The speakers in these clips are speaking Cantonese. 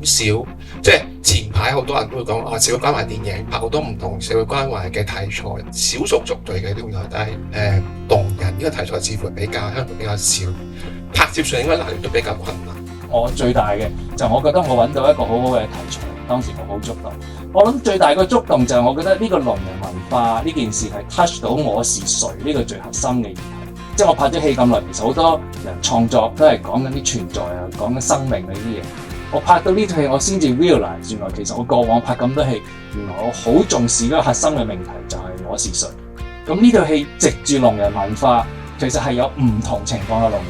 少，即係前排好多人都會講社會關懷電影，拍好多唔同社會關懷嘅題材，少數族裔嘅都會有，但係聾人呢個題材似乎比較香港比較少，拍攝上應該難度都比較困難。我最大嘅就我覺得我揾到一個好好嘅題材，當時我好觸動。我諗最大嘅觸動就係我覺得呢個聾人文化呢件事係 touch 到我是誰呢個最核心嘅議題。即係我拍咗戲咁耐，其實好多人創作都係講緊啲存在啊，講緊生命呢啲嘢。我拍到呢套戲，我先至 realize 原來其實我過往拍咁多戲，原來我好重視嗰個核心嘅命題就係我是誰。咁呢套戲藉住聾人文化，其實係有唔同情況嘅聾人。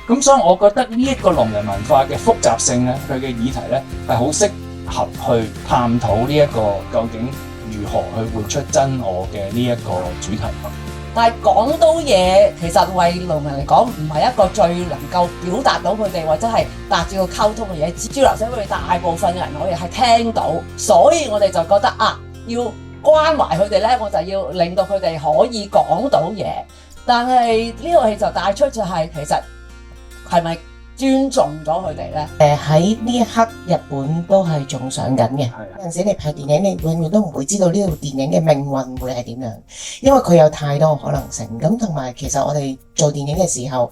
咁所以我覺得呢一個聾人文化嘅複雜性咧，佢嘅議題咧係好適合去探討呢一個究竟如何去活出真我嘅呢一個主題。但係講到嘢，其實為聾人嚟講唔係一個最能夠表達到佢哋或者係達至個溝通嘅嘢。主流社會大部分嘅人我哋係聽到，所以我哋就覺得要關懷佢哋咧，我就要令到佢哋可以講到嘢。但係呢個戲就帶出就係其實係咪尊重咗佢哋咧？喺呢一刻，日本都係仲上緊嘅。有陣時你拍電影，你永遠都唔會知道呢套電影嘅命運會係點樣，因為佢有太多可能性。咁同埋其實我哋做電影嘅時候，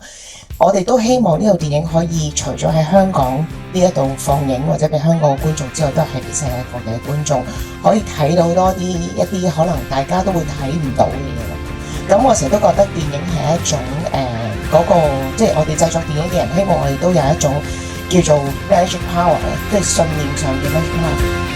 我哋都希望呢套電影可以除咗喺香港呢一度放映，或者俾香港嘅觀眾之外，都係俾世界各地嘅觀眾可以睇到多啲一啲可能大家都會睇唔到嘅嘢。咁我成日都覺得電影係一種即係我哋製作電影嘅人，希望我哋都有一種叫做 magic power， 即係信念上嘅 magic power。